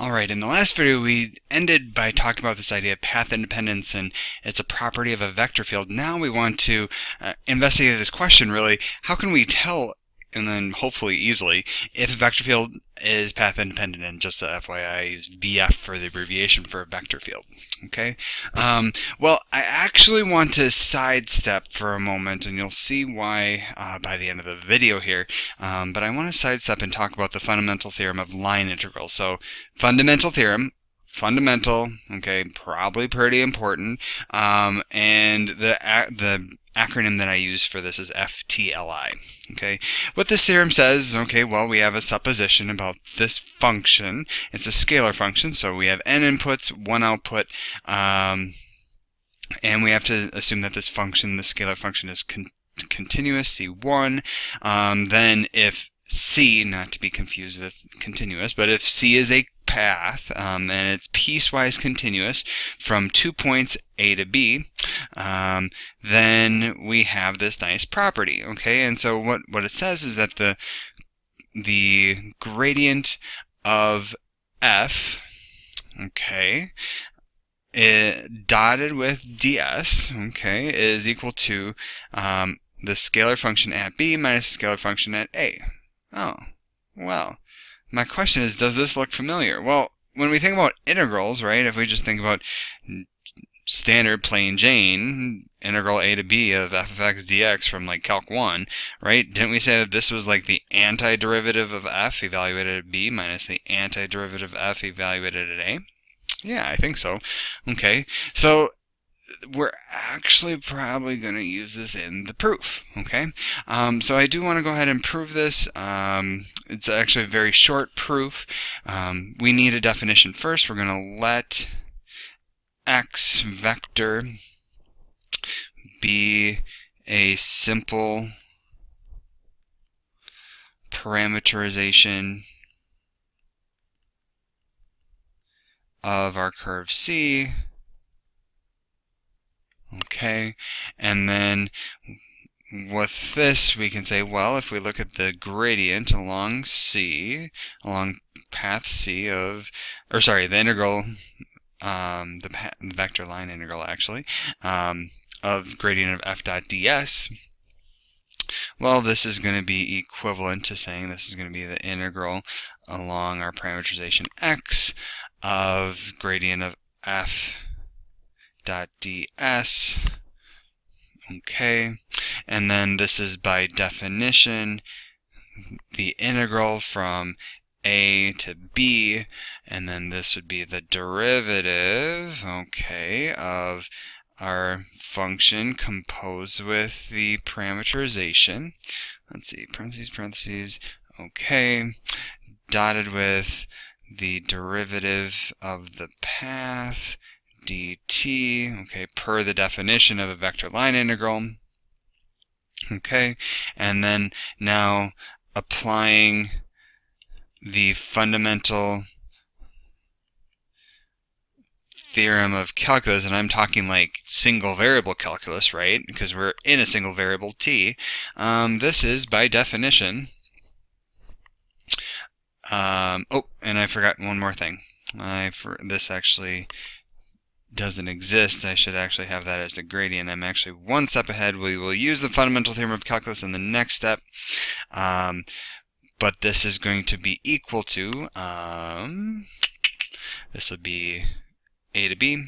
Alright, in the last video we ended by talking about this idea of path independence, and it's a property of a vector field. Now we want to investigate this question really. How can we tell, and then hopefully easily, if a vector field is path independent? And just a FYI, I use VF for the abbreviation for a vector field. Okay. Well, I actually want to sidestep for a moment, and you'll see why by the end of the video here. But I want to sidestep and talk about the fundamental theorem of line integrals. So, fundamental theorem. Fundamental, okay, probably pretty important, and the acronym that I use for this is Ftli. Okay, what this theorem says, okay, well, we have a supposition about this function. It's a scalar function, so we have n inputs, one output, and we have to assume that this function, the scalar function, is continuous, C1. Then if C, not to be confused with continuous, but if C is a path, and it's piecewise continuous from 2 points A to B, then we have this nice property, okay? And so what it says is that the gradient of f, okay, dotted with ds, okay, is equal to the scalar function at b minus the scalar function at a. Oh, well, my question is, does this look familiar? Well, when we think about integrals, right, if we just think about standard plain Jane, integral a to b of f of x dx from like Calc 1, right, didn't we say that this was like the antiderivative of f evaluated at b minus the antiderivative of f evaluated at a? Yeah, I think so. Okay, so we're actually probably going to use this in the proof, okay? So I do want to go ahead and prove this. It's actually a very short proof. We need a definition first. We're going to let x vector be a simple parameterization of our curve C. Okay, and then with this we can say, well, if we look at the gradient along C, along path C of, or sorry, the integral, the vector line integral actually, of gradient of f dot ds, well, this is going to be equivalent to saying this is going to be the integral along our parameterization x of gradient of f dot ds, okay, and then this is by definition the integral from a to b, and then this would be the derivative, okay, of our function composed with the parameterization. Let's see, parentheses, parentheses, okay, dotted with the derivative of the path dt, okay, per the definition of a vector line integral, okay, and then now applying the fundamental theorem of calculus, and I'm talking like single variable calculus, right, because we're in a single variable t. This is by definition, oh, and I forgot one more thing. This actually doesn't exist. I should actually have that as a gradient. I'm actually one step ahead. We will use the fundamental theorem of calculus in the next step, but this is going to be equal to, this would be a to b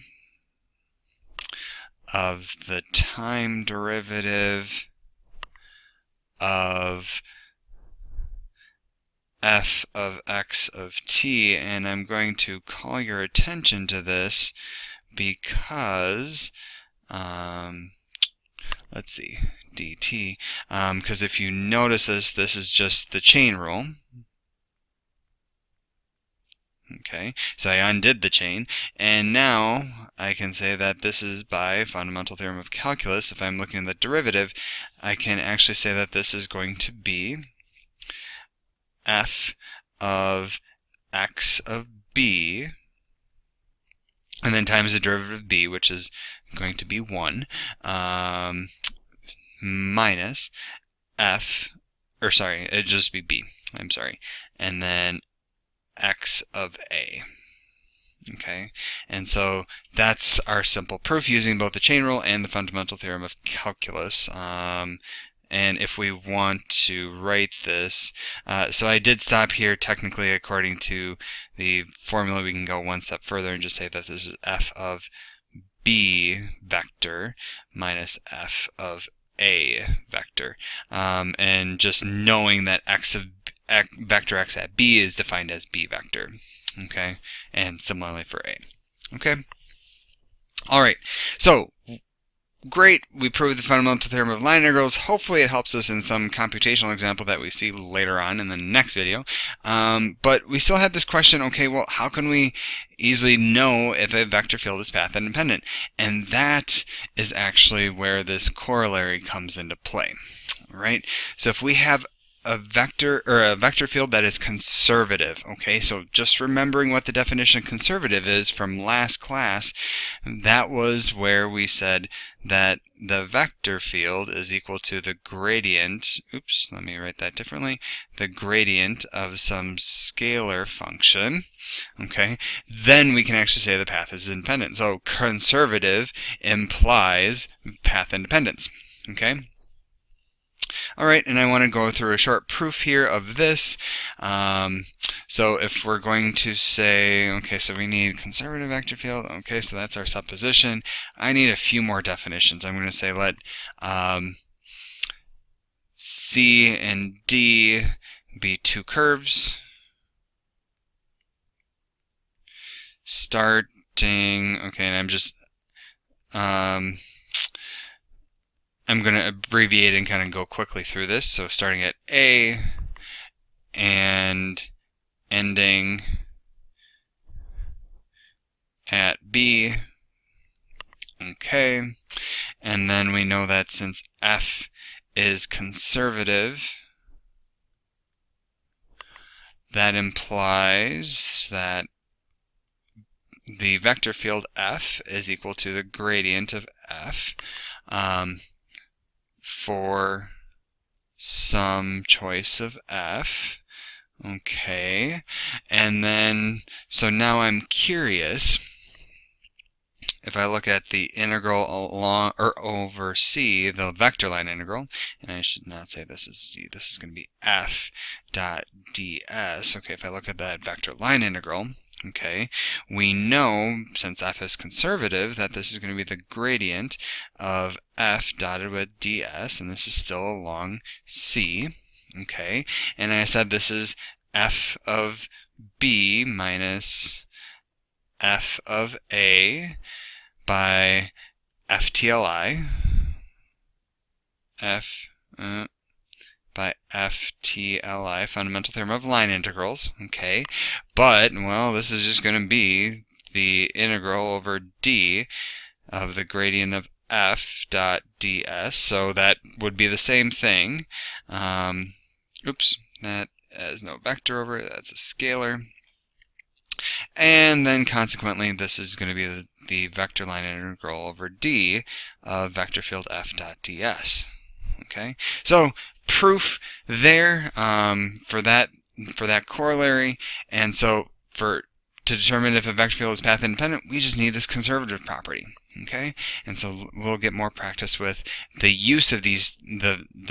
of the time derivative of f of x of t, and I'm going to call your attention to this because, let's see, dt, because if you notice this is just the chain rule. Okay, so I undid the chain, and now I can say that this is by fundamental theorem of calculus. If I'm looking at the derivative, I can actually say that this is going to be f of x of b, and then times the derivative of b, which is going to be 1, minus f, or sorry, it'd just be b, I'm sorry, and then x of a. Okay, and so that's our simple proof using both the chain rule and the fundamental theorem of calculus. And if we want to write this, so I did stop here technically according to the formula. We can go one step further and just say that this is f of b vector minus f of a vector. And just knowing that vector x at b is defined as b vector. Okay, and similarly for a. Okay, all right, so great, we proved the fundamental theorem of line integrals. Hopefully it helps us in some computational example that we see later on in the next video. But we still have this question, okay, well, how can we easily know if a vector field is path independent? And that is actually where this corollary comes into play, right? So if we have a vector field that is conservative. Okay, so just remembering what the definition of conservative is from last class, that was where we said that the vector field is equal to the gradient, oops, let me write that differently, the gradient of some scalar function. Okay, then we can actually say the path is independent. So conservative implies path independence. Okay. All right, and I want to go through a short proof here of this. So if we're going to say, okay, so we need conservative vector field. Okay, so that's our supposition. I need a few more definitions. I'm going to say let C and D be two curves. Starting, okay, and I'm just I'm going to abbreviate and kind of go quickly through this. So starting at A and ending at B. Okay. And then we know that since F is conservative, that implies that the vector field F is equal to the gradient of F. For some choice of f. Okay, and then so now I'm curious if I look at the integral along or over C, the vector line integral, and I should not say this is C, this is going to be f dot ds. Okay, if I look at that vector line integral, okay, we know, since f is conservative, that this is going to be the gradient of f dotted with ds, and this is still along C, okay, and I said this is f of b minus f of a by Ftli, by Ftli, fundamental theorem of line integrals, okay, but, well, this is just going to be the integral over d of the gradient of f dot ds, so that would be the same thing. Oops, that has no vector over it, that's a scalar. And then consequently, this is going to be the vector line integral over d of vector field f dot ds. Okay, so proof there for that corollary, and so to determine if a vector field is path independent, we just need this conservative property. Okay, and so we'll get more practice with the use of these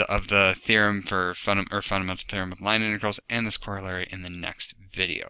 of the theorem for fundamental theorem of line integrals and this corollary in the next video.